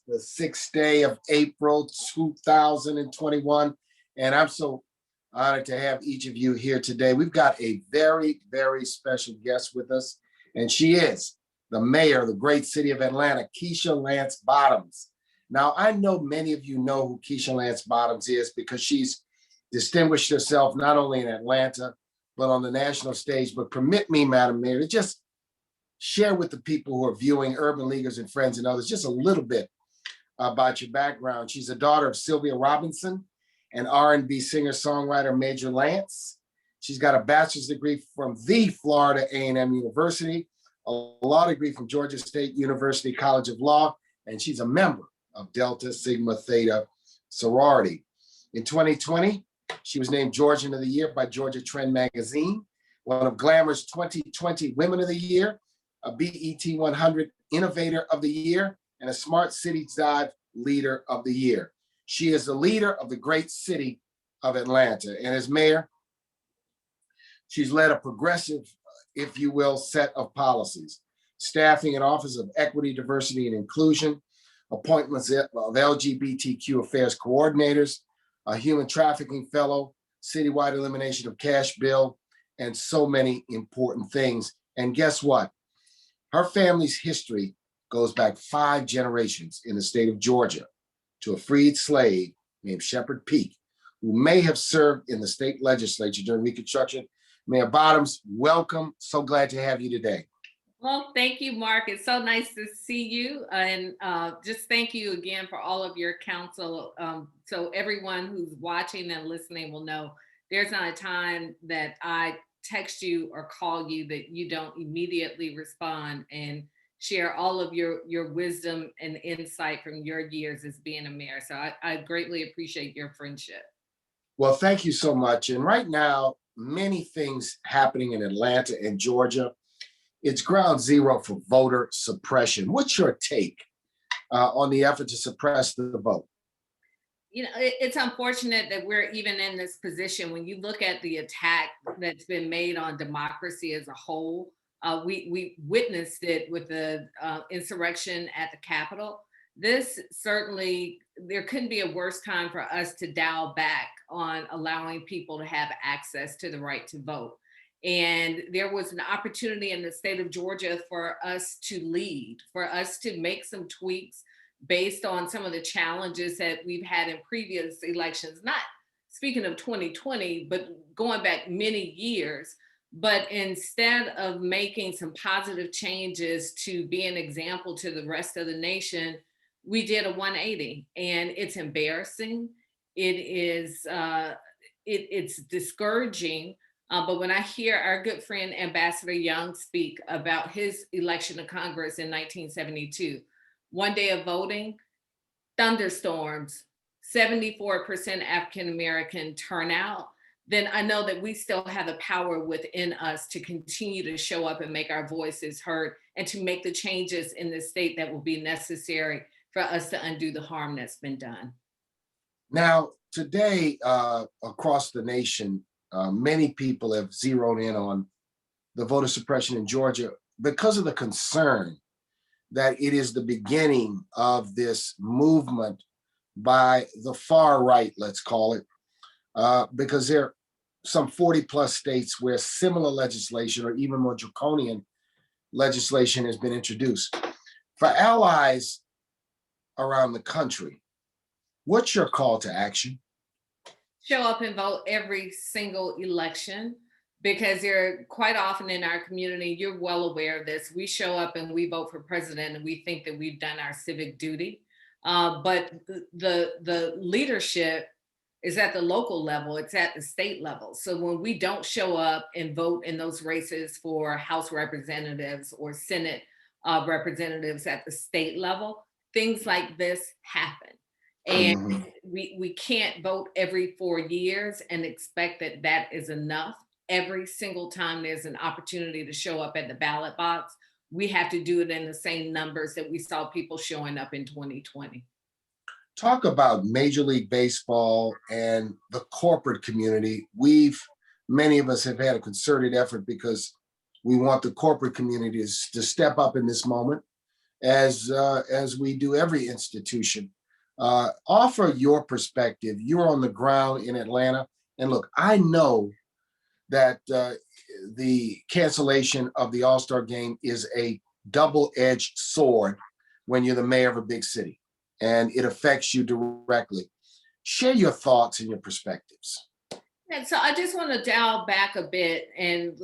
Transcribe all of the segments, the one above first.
the 6th day of April 2021. And I'm so honored to have each of you here today. We've got a very, very special guest with us, and she is the mayor of the great city of Atlanta, Keisha Lance Bottoms. Now, I know many of you know who Keisha Lance Bottoms is because she's distinguished herself not only in Atlanta, but on the national stage. But permit me, Madam Mayor, to just share with the people who are viewing, urban leaguers and friends and others, just a little bit about your background. She's a daughter of Sylvia Robinson and R&B singer-songwriter Major Lance. She's got a bachelor's degree from the Florida A&M University, a law degree from Georgia State University College of Law, and she's a member of Delta Sigma Theta sorority. In 2020, she was named Georgian of the Year by Georgia Trend Magazine, one of Glamour's 2020 Women of the Year, a BET 100 Innovator of the Year, and a Smart Cities Dive Leader of the Year. She is the leader of the great city of Atlanta. And as mayor, she's led a progressive, if you will, set of policies, staffing an Office of Equity, Diversity, and Inclusion, appointments of LGBTQ affairs coordinators, a human trafficking fellow, citywide elimination of cash bill, and so many important things. And guess what? Her family's history goes back 5 generations in the state of Georgia to a freed slave named Shepherd Peak, who may have served in the state legislature during Reconstruction. Mayor Bottoms, welcome. So glad to have you today. Well, thank you, Mark. It's so nice to see you. And just thank you again for all of your counsel. So everyone who's watching and listening will know there's not a time that I text you or call you that you don't immediately respond and share all of your wisdom and insight from your years as being a mayor. So I greatly appreciate your friendship. Well, thank you so much. And right now, many things happening in Atlanta and Georgia. It's ground zero for voter suppression. What's your take on the effort to suppress the vote? You know, it's unfortunate that we're even in this position. When you look at the attack that's been made on democracy as a whole, we witnessed it with the insurrection at the Capitol. This certainly, there couldn't be a worse time for us to dial back on allowing people to have access to the right to vote. And there was an opportunity in the state of Georgia for us to lead, for us to make some tweaks based on some of the challenges that we've had in previous elections, not speaking of 2020, but going back many years. But instead of making some positive changes to be an example to the rest of the nation, we did a 180, and it's embarrassing. It is, it's discouraging. But when I hear our good friend Ambassador Young speak about his election to Congress in 1972, one day of voting, thunderstorms, 74% African-American turnout, then I know that we still have the power within us to continue to show up and make our voices heard and to make the changes in the state that will be necessary for us to undo the harm that's been done. Now, today, across the nation, many people have zeroed in on the voter suppression in Georgia because of the concern that it is the beginning of this movement by the far right, let's call it, because there are some 40 plus states where similar legislation or even more draconian legislation has been introduced. For allies around the country, what's your call to action? Show up and vote every single election, because you're quite often in our community, you're well aware of this. We show up and we vote for president and we think that we've done our civic duty. But the leadership is at the local level, it's at the state level. So when we don't show up and vote in those races for House representatives or Senate representatives at the state level, things like this happen. And we can't vote every 4 years and expect that that is enough. Every single time there's an opportunity to show up at the ballot box, we have to do it in the same numbers that we saw people showing up in 2020. Talk about Major League Baseball and the corporate community. Many of us have had a concerted effort because we want the corporate community to step up in this moment as we do every institution. Offer your perspective. You're on the ground in Atlanta, and look, I know that the cancellation of the All-Star game is a double-edged sword when you're the mayor of a big city, and it affects you directly. Share your thoughts and your perspectives. And so I just want to dial back a bit and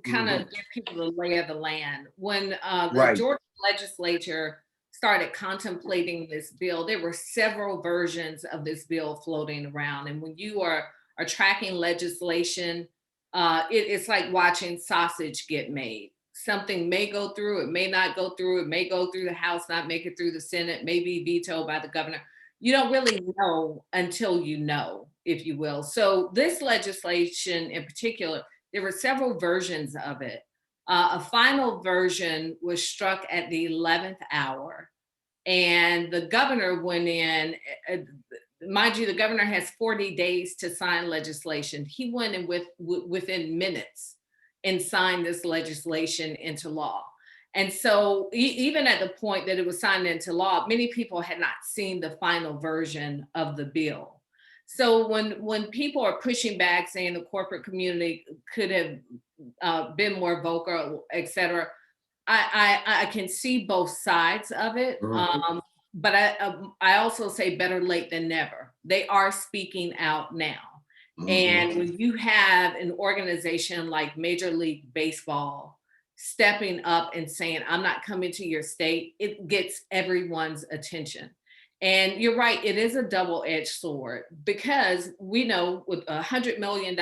kind of give people the lay of the land. When the Right. Georgia legislature started contemplating this bill, there were several versions of this bill floating around. And when you are tracking legislation, it's like watching sausage get made. Something may go through, it may not go through, it may go through the House, not make it through the Senate, may be vetoed by the governor. You don't really know until you know, if you will. So this legislation in particular, there were several versions of it. A final version was struck at the 11th hour, and the governor went in. Mind you, the governor has 40 days to sign legislation. He went in within minutes and signed this legislation into law. And so even at the point that it was signed into law, many people had not seen the final version of the bill. So when people are pushing back saying the corporate community could have been more vocal, et cetera, I can see both sides of it. But I also say better late than never. They are speaking out now. And when you have an organization like Major League Baseball stepping up and saying, I'm not coming to your state, it gets everyone's attention. And you're right, it is a double-edged sword, because we know with $100 million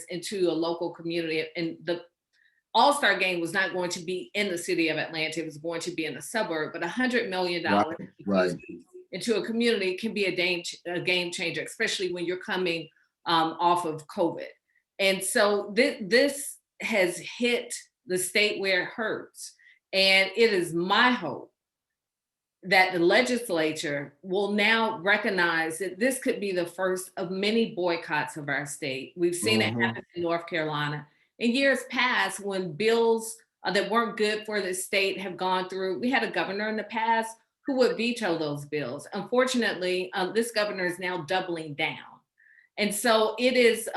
into a local community, and the All-Star game was not going to be in the city of Atlanta, it was going to be in the suburb, but $100 million Right. into a community can be a game changer, especially when you're coming off of COVID. And so this has hit the state where it hurts. And it is my hope that the legislature will now recognize that this could be the first of many boycotts of our state. We've seen it happen in North Carolina. In years past, when bills that weren't good for the state have gone through, we had a governor in the past who would veto those bills. Unfortunately, this governor is now doubling down. And so it is,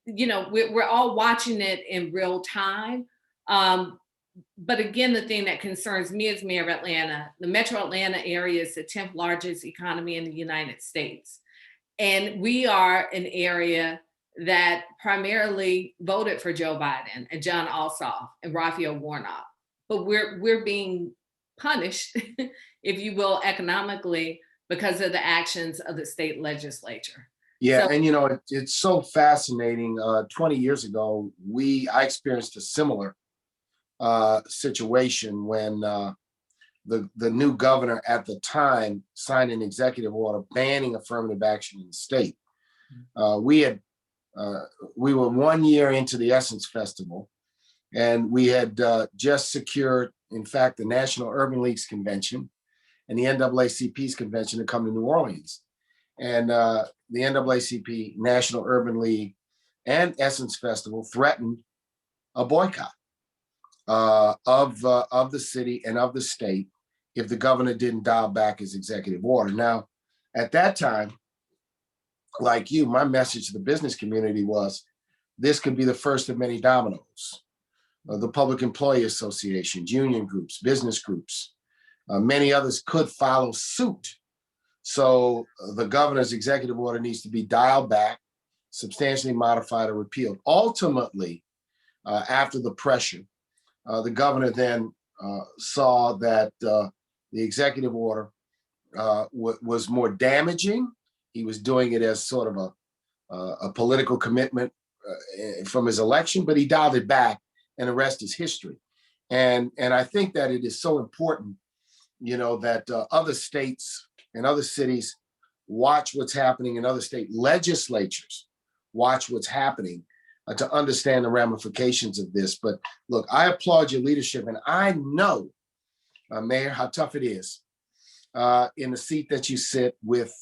we're all watching it in real time. But again, the thing that concerns me as mayor of Atlanta, the metro Atlanta area is the 10th largest economy in the United States. And we are an area that primarily voted for Joe Biden and John Ossoff and Raphael Warnock. But we're being punished, if you will, economically because of the actions of the state legislature. Yeah, so, and it's so fascinating. 20 years ago, I experienced a similar situation when the new governor at the time signed an executive order banning affirmative action in the state. We were 1 year into the Essence Festival, and we had just secured, in fact, the National Urban League's convention and the NAACP's convention to come to New Orleans. And the NAACP, National Urban League, and Essence Festival threatened a boycott of the city and of the state if the governor didn't dial back his executive order. Now, at that time, like you, my message to the business community was, this could be the first of many dominoes. The Public Employee Associations, union groups, business groups, many others could follow suit. So the governor's executive order needs to be dialed back, substantially modified, or repealed. Ultimately, after the pressure, the governor then saw that the executive order was more damaging. He was doing it as sort of a political commitment from his election, but he dialed it back, and the rest is history. And I think that it is so important, that other states and other cities watch what's happening, in other state legislatures watch what's happening to understand the ramifications of this. But look, I applaud your leadership, and I know, Mayor, how tough it is in the seat that you sit with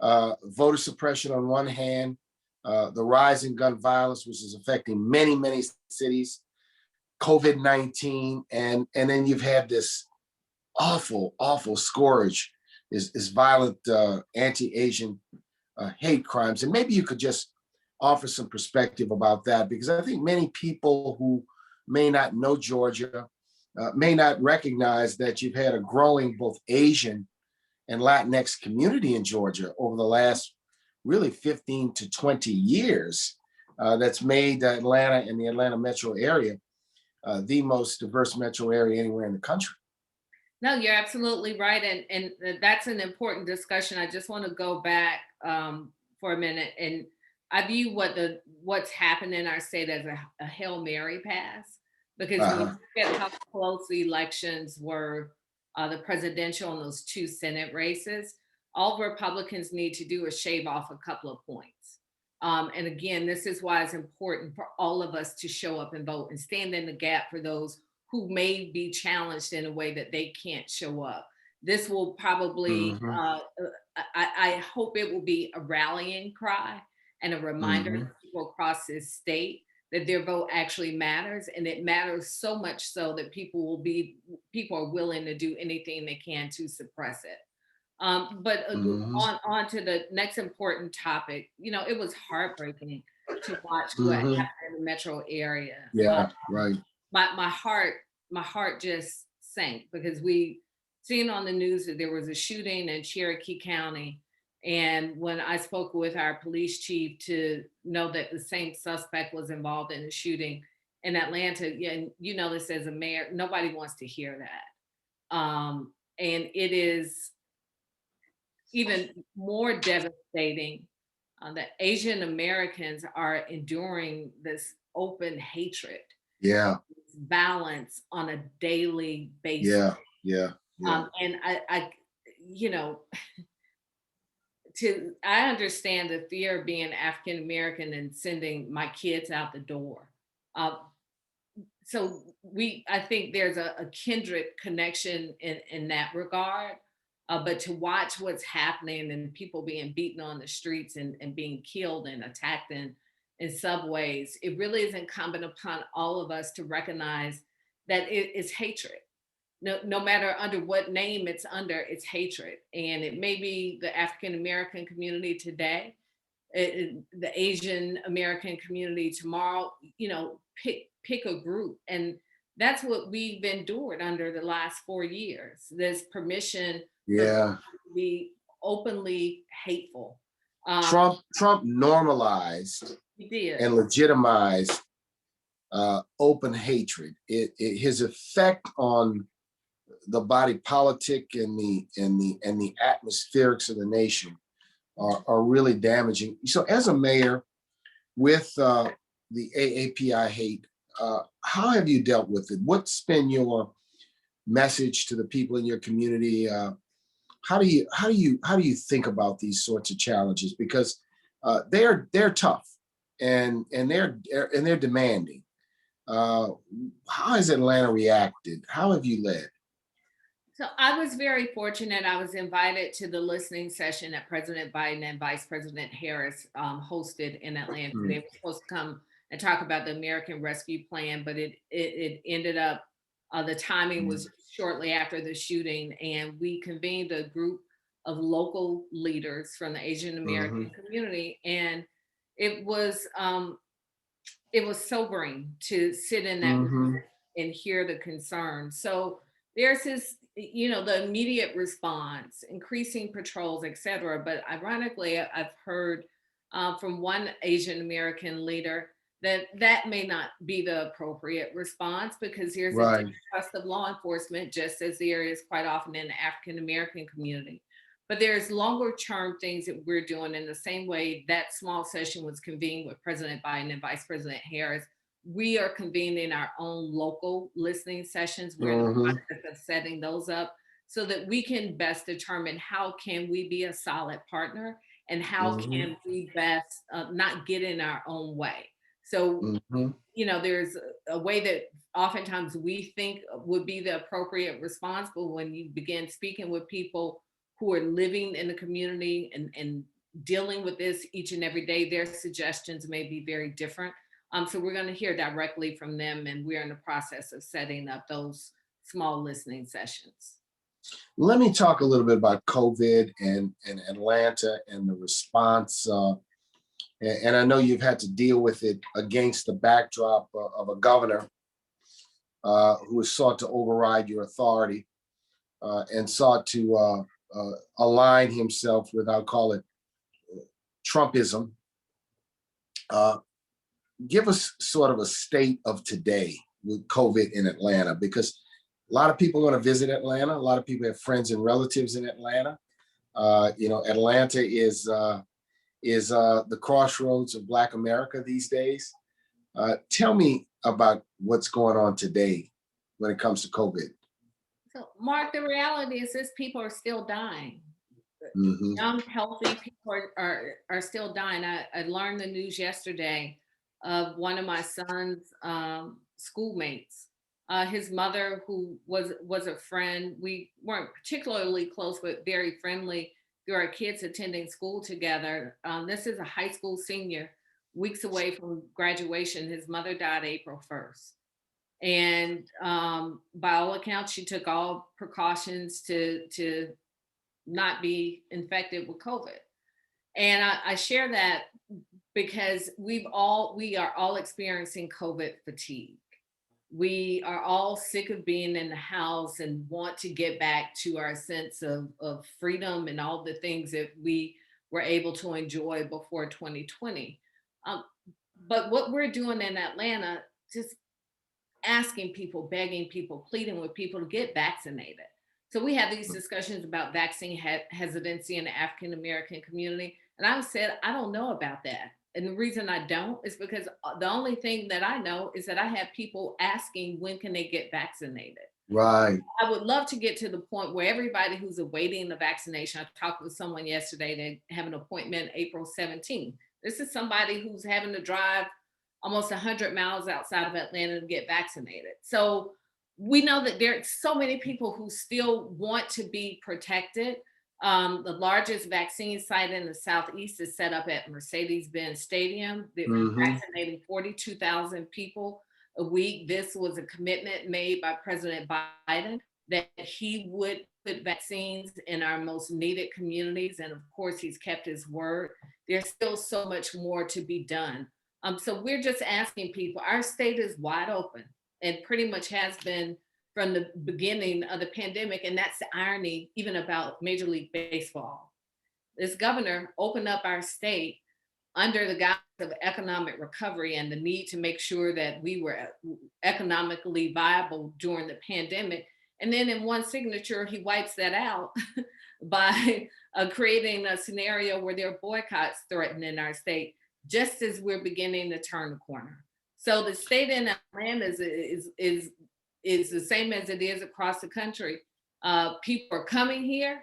voter suppression on one hand, the rise in gun violence, which is affecting many, many cities, COVID-19, and then you've had this awful, awful scourge is violent anti-Asian hate crimes. And maybe you could just offer some perspective about that, because I think many people who may not know Georgia may not recognize that you've had a growing both Asian and Latinx community in Georgia over the last really 15 to 20 years. That's made Atlanta and the Atlanta metro area the most diverse metro area anywhere in the country. No, you're absolutely right, and that's an important discussion. I just want to go back for a minute, and I view what's happened in our state as a Hail Mary pass, because when you Uh-huh. look at how close the elections were, the presidential and those two Senate races, all Republicans need to do is shave off a couple of points. And again, this is why it's important for all of us to show up and vote and stand in the gap for those who may be challenged in a way that they can't show up. This will probably, Hmm. I hope it will be a rallying cry and a reminder to Hmm. people across this state that their vote actually matters, and it matters so much so that people are willing to do anything they can to suppress it. But Hmm. on to the next important topic. It was heartbreaking to watch what Hmm. happened in the metro area. Yeah, right. My heart just sank, because we seen on the news that there was a shooting in Cherokee County, and when I spoke with our police chief to know that the same suspect was involved in the shooting in Atlanta, yeah, and this as a mayor, nobody wants to hear that. And it is even more devastating that Asian Americans are enduring this open hatred, Yeah, balance on a daily basis. yeah, yeah, yeah. And you know, I understand the fear of being African American and sending my kids out the door. Uh, so I think there's a kindred connection in that regard. But to watch what's happening and people being beaten on the streets and being killed and attacked in subways, it really is incumbent upon all of us to recognize that it is hatred. No matter under what name it's under, it's hatred. And it may be the African American community today, the Asian American community tomorrow. Pick a group, and that's what we've endured under the last 4 years. This permission for Yeah. people to be openly hateful. Um, Trump normalized he did. and legitimized open hatred. His effect on the body politic and the atmospherics of the nation are really damaging. So, as a mayor with the AAPI hate, how have you dealt with it? What's been your message to the people in your community? How do you think about these sorts of challenges? Because they're tough and they're demanding. Uh, how has Atlanta reacted? How have you led? So I was very fortunate. I was invited to the listening session that President Biden and Vice President Harris hosted in Atlanta. They Mm, were supposed to come and talk about the American Rescue Plan, but it ended up, the timing mm, was shortly after the shooting, and we convened a group of local leaders from the Asian American mhm, community, and it was um, it was sobering to sit in that room mhm, and hear the concerns. So there's this, the immediate response, increasing patrols, et cetera. But ironically, I've heard from one Asian American leader that that may not be the appropriate response, because there's a right. distrust of law enforcement, just as there is quite often in the African American community. But there's longer term things that we're doing in the same way that small session was convened with President Biden and Vice President Harris. We are convening our own local listening sessions. We're in the Mhm, process of setting those up so that we can best determine how can we be a solid partner, and how mhm, can we best not get in our own way. So, mhm, there's a way that oftentimes we think would be the appropriate response, but when you begin speaking with people who are living in the community and dealing with this each and every day, their suggestions may be very different. So we're going to hear directly from them, and we're in the process of setting up those small listening sessions. Let me talk a little bit about COVID and Atlanta and the response. And I know you've had to deal with it against the backdrop of a governor who has sought to override your authority and sought to align himself with, I'll call it, Trumpism. Uh, Give us sort of a state of today with COVID in Atlanta, because a lot of people want to visit Atlanta. A lot of people have friends and relatives in Atlanta. Atlanta is the crossroads of Black America these days. Tell me about what's going on today when it comes to COVID. So, Mark, the reality is this: people are still dying. Mhm. Young, healthy people are still dying. I learned the news yesterday of one of my son's schoolmates. His mother, who was a friend, we weren't particularly close, but very friendly through our kids attending school together. This is a high school senior, weeks away from graduation. His mother died April 1st. And by all accounts, she took all precautions to not be infected with COVID. And I share that because we are all experiencing COVID fatigue. We are all sick of being in the house and want to get back to our sense of freedom and all the things that we were able to enjoy before 2020. Um, but what we're doing in Atlanta, just asking people, begging people, pleading with people to get vaccinated. So we have these discussions about vaccine hesitancy in the African American community. And I said, I don't know about that. And the reason I don't is because the only thing that I know is that I have people asking when can they get vaccinated. Right. I would love to get to the point where everybody who's awaiting the vaccination, I talked with someone yesterday to have an appointment April 17th. This is somebody who's having to drive almost 100 miles outside of Atlanta to get vaccinated. So we know that there are so many people who still want to be protected. The largest vaccine site in the Southeast is set up at Mercedes-Benz Stadium. They're Hmm. vaccinating 42,000 people a week. This was a commitment made by President Biden that he would put vaccines in our most needed communities. And of course, he's kept his word. There's still so much more to be done. So we're just asking people, our state is wide open and pretty much has been from the beginning of the pandemic. And that's the irony, even about Major League Baseball. This governor opened up our state under the guise of economic recovery and the need to make sure that we were economically viable during the pandemic. And then in one signature, he wipes that out by creating a scenario where there are boycotts threatened in our state, just as we're beginning to turn the corner. So the state in Atlanta is the same as it is across the country. People are coming here.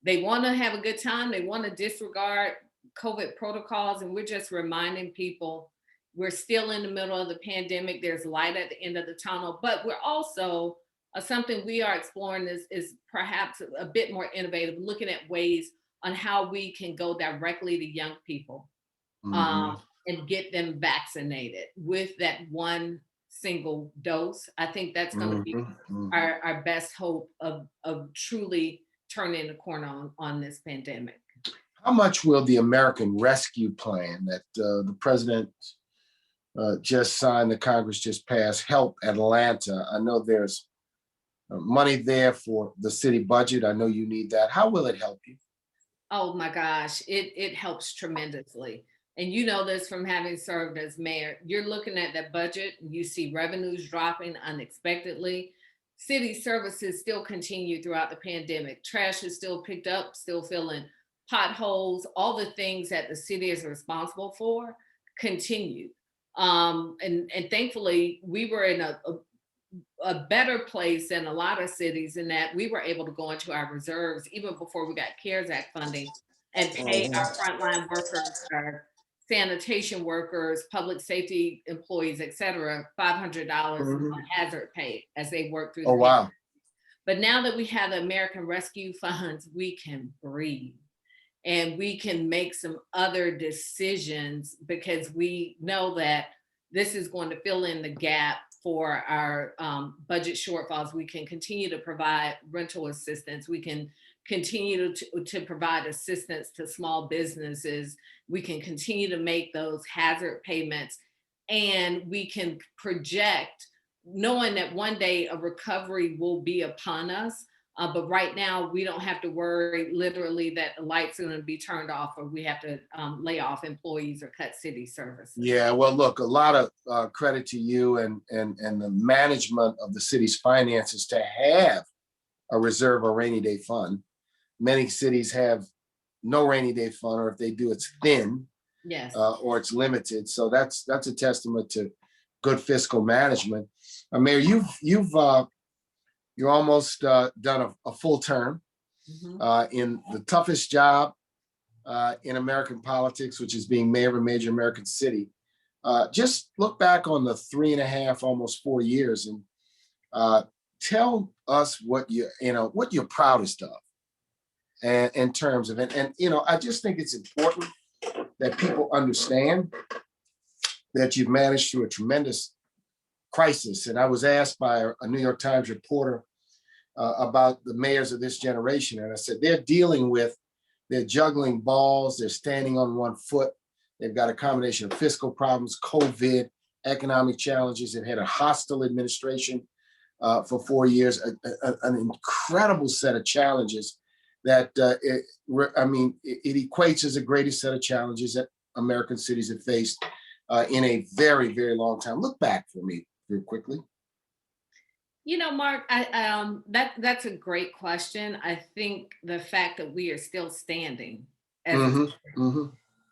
They want to have a good time. They want to disregard COVID protocols. And we're just reminding people we're still in the middle of the pandemic. There's light at the end of the tunnel, but we're also something we are exploring is perhaps a bit more innovative, looking at ways on how we can go directly to young people Hmm. and get them vaccinated with that one single dose. I think that's going to be Hmm. Hmm. our best hope of truly turning the corner on this pandemic. How much will the American Rescue Plan that the president just signed, the Congress just passed, help Atlanta? I know there's money there for the city budget. I know you need that. How will it help you? Oh my gosh, it helps tremendously. And you know this from having served as mayor. You're looking at that budget, you see revenues dropping unexpectedly. City services still continue throughout the pandemic. Trash is still picked up, still filling potholes, all the things that the city is responsible for continue. And thankfully, we were in a better place than a lot of cities in that we were able to go into our reserves even before we got CARES Act funding and pay Mhm. our frontline workers, our sanitation workers, public safety employees, et cetera, $500 Mhm. on hazard pay as they work through the Oh, pandemic. wow. But now that we have the American Rescue Funds, we can breathe and we can make some other decisions because we know that this is going to fill in the gap for our budget shortfalls. We can continue to provide rental assistance. We can continue to provide assistance to small businesses. We can continue to make those hazard payments, and we can project knowing that one day a recovery will be upon us. But right now, we don't have to worry literally that the lights are going to be turned off or we have to lay off employees or cut city services. Yeah, well, look, a lot of credit to you and the management of the city's finances to have a reserve or rainy day fund. Many cities have no rainy day fund, or if they do, it's thin. Yes. Or it's limited. So that's a testament to good fiscal management. Mayor, you're almost done a full term in the toughest job in American politics, which is being mayor of a major American city. Just look back on the 3.5, almost 4 years, and tell us what you're proudest of, and in terms of it. And I just think it's important that people understand that you've managed through a tremendous crisis. And I was asked by a New York Times reporter about the mayors of this generation. And I said, they're juggling balls, they're standing on one foot. They've got a combination of fiscal problems, COVID, economic challenges. They've had a hostile administration for 4 years, an incredible set of challenges that it equates as the greatest set of challenges that American cities have faced in a very, very long time. Look back for me real quickly. Mark, that's a great question. I think the fact that we are still standing as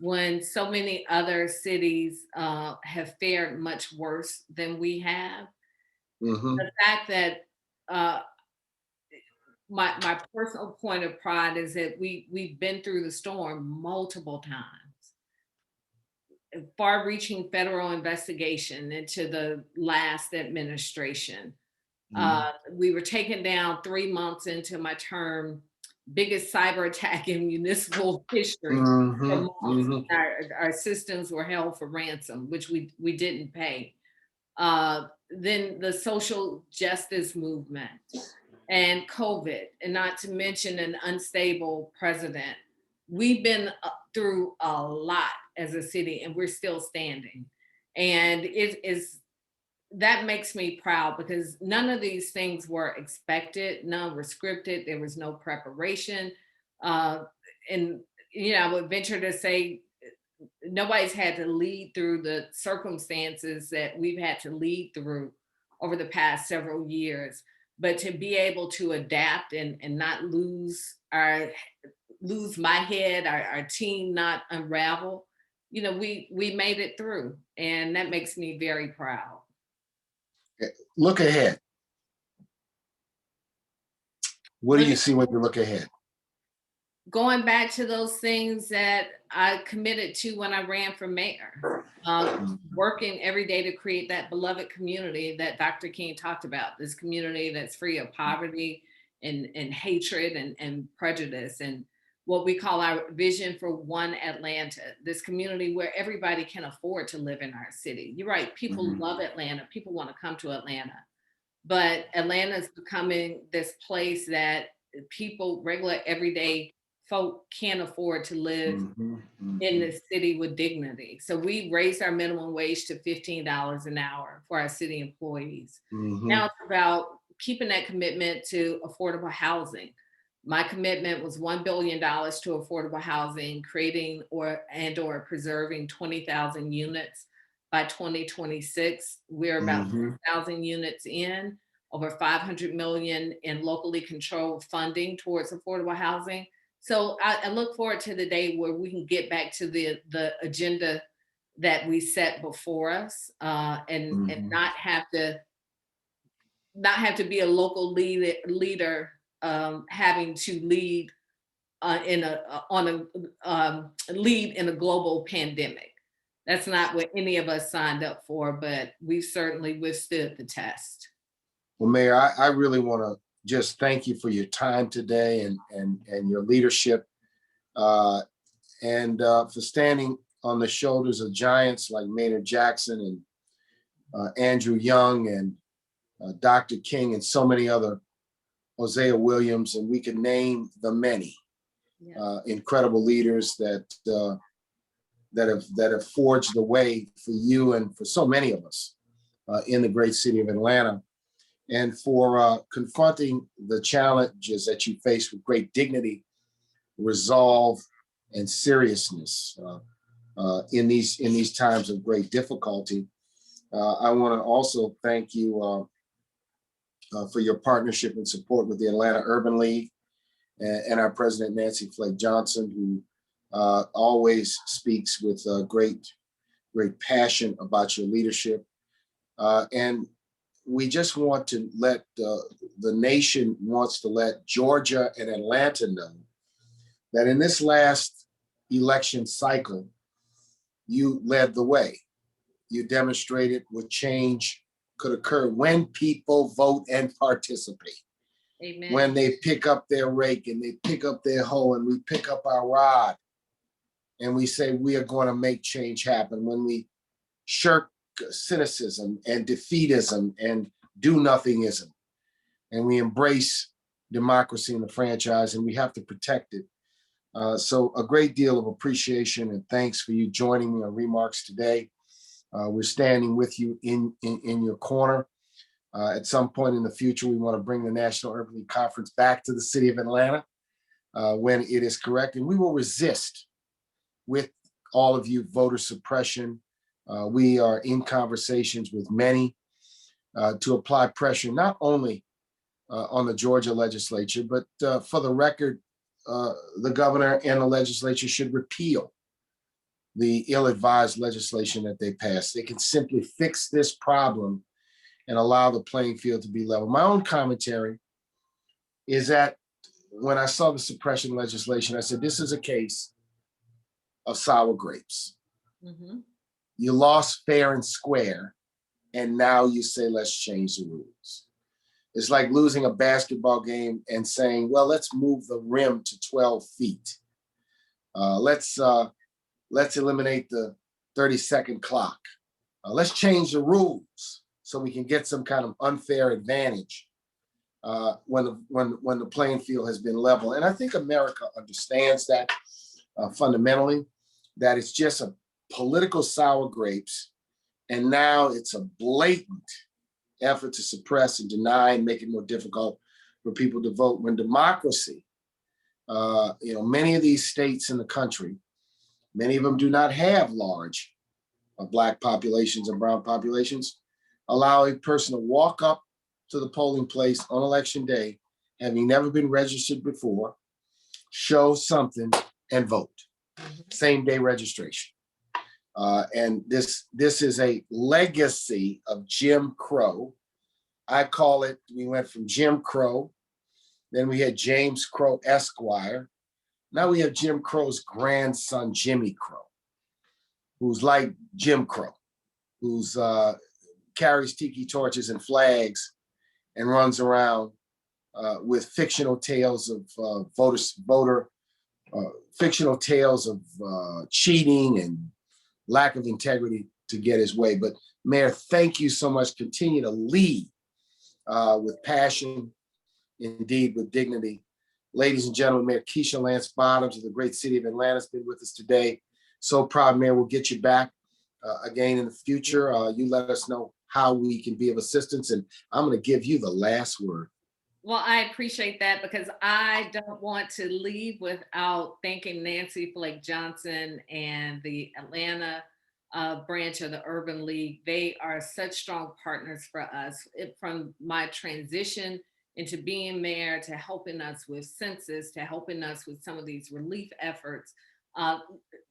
when so many other cities have fared much worse than we have. The fact that my personal point of pride is that we've been through the storm multiple times. Far-reaching federal investigation into the last administration. We were taken down 3 months into my term, biggest cyber attack in municipal history. Our systems were held for ransom, which we didn't pay. Then the social justice movement and COVID, and not to mention an unstable president. We've been through a lot as a city, and we're still standing. And that makes me proud, because none of these things were expected, none were scripted, there was no preparation. And I would venture to say nobody's had to lead through the circumstances that we've had to lead through over the past several years. But to be able to adapt and not lose my head, our team not unravel, we made it through, and that makes me very proud. Look ahead. What do you see when you look ahead? Going back to those things that I committed to when I ran for mayor, working every day to create that beloved community that Dr. King talked about, this community that's free of poverty and hatred and prejudice, and what we call our vision for one Atlanta, this community where everybody can afford to live in our city. You're right, people love Atlanta, people want to come to Atlanta, but Atlanta is becoming this place that people, regular everyday folk, can't afford to live in the city with dignity. So we raised our minimum wage to $15 an hour for our city employees. Now it's about keeping that commitment to affordable housing. My commitment was $1 billion to affordable housing, creating or preserving 20,000 units by 2026. We're about 6,000 units in, over 500 million in locally controlled funding towards affordable housing. So I look forward to the day where we can get back to the agenda that we set before us, and not have to be a local leader having to lead lead in a global pandemic. That's not what any of us signed up for, but we certainly withstood the test. Well, Mayor, I really want to just thank you for your time today and your leadership, and for standing on the shoulders of giants like Maynard Jackson and Andrew Young and Dr. King and so many other, Hosea Williams, and we can name the many incredible leaders that have forged the way for you and for so many of us in the great city of Atlanta, and for confronting the challenges that you face with great dignity, resolve, and seriousness in these times of great difficulty. I want to also thank you for your partnership and support with the Atlanta Urban League and our president, Nancy Flake Johnson, who always speaks with great passion about your leadership. And we just want to let the nation wants to let Georgia and Atlanta know that in this last election cycle, you led the way. You demonstrated what change could occur when people vote and participate. Amen. When they pick up their rake and they pick up their hoe and we pick up our rod and we say we are going to make change happen. When we shirk cynicism and defeatism and do-nothingism, and we embrace democracy and the franchise, and we have to protect it. So a great deal of appreciation and thanks for you joining me on ReMarcs today. We're standing with you in your corner. At some point in the future, we want to bring the National Urban League Conference back to the city of Atlanta when it is correct. And we will resist with all of you voter suppression. We are in conversations with many to apply pressure, not only on the Georgia legislature, but for the record, the governor and the legislature should repeal the ill-advised legislation that they passed. They can simply fix this problem and allow the playing field to be level. My own commentary is that when I saw the suppression legislation, I said, this is a case of sour grapes. Mm-hmm. You lost fair and square, and now you say, let's change the rules. It's like losing a basketball game and saying, well, let's move the rim to 12 feet. Let's eliminate the 30-second clock. Let's change the rules so we can get some kind of unfair advantage when the playing field has been level. And I think America understands that fundamentally, that it's just a political sour grapes, and now it's a blatant effort to suppress and deny and make it more difficult for people to vote. When democracy, many of these states in the country, many of them do not have large Black populations and brown populations, allow a person to walk up to the polling place on election day, having never been registered before, show something, and vote. Same day registration. And this is a legacy of Jim Crow. I call it, we went from Jim Crow, then we had James Crow Esquire. Now we have Jim Crow's grandson, Jimmy Crow, who's like Jim Crow, who's carries tiki torches and flags and runs around with fictional tales of fictional tales of cheating and lack of integrity to get his way. But Mayor, thank you so much. Continue to lead with passion, indeed with dignity. Ladies and gentlemen, Mayor Keisha Lance Bottoms of the great city of Atlanta has been with us today. So proud, Mayor. We'll get you back again in the future. You let us know how we can be of assistance, and I'm going to give you the last word. Well, I appreciate that, because I don't want to leave without thanking Nancy Flake Johnson and the Atlanta branch of the Urban League. They are such strong partners for us. From my transition into being mayor, to helping us with census, to helping us with some of these relief efforts,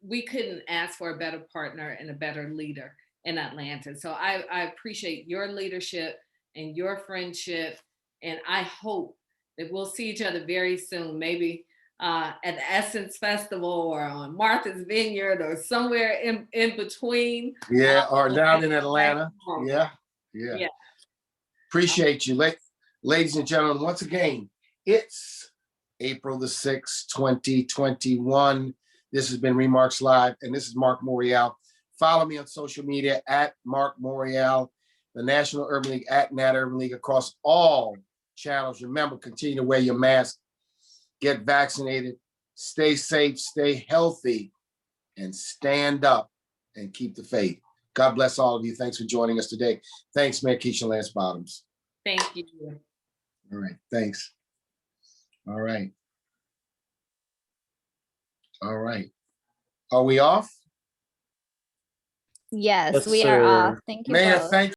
we couldn't ask for a better partner and a better leader in Atlanta. So I appreciate your leadership and your friendship. And I hope that we'll see each other very soon, maybe at the Essence Festival or on Martha's Vineyard or somewhere in between. Yeah, or down in Atlanta. Yeah. Appreciate you. Ladies and gentlemen, once again, it's April the 6th, 2021. This has been ReMarcs Live, and this is Mark Morial. Follow me on social media at Mark Morial. the National Urban League, at Nat Urban League, across all channels. Remember, continue to wear your mask, get vaccinated, stay safe, stay healthy, and stand up and keep the faith. God bless all of you. Thanks for joining us today. Thanks, Mayor Keisha Lance Bottoms. Thank you. All right, thanks. All right. All right. Are we off? Yes, Yes, we are off. sir. Thank you Mayor, both. thank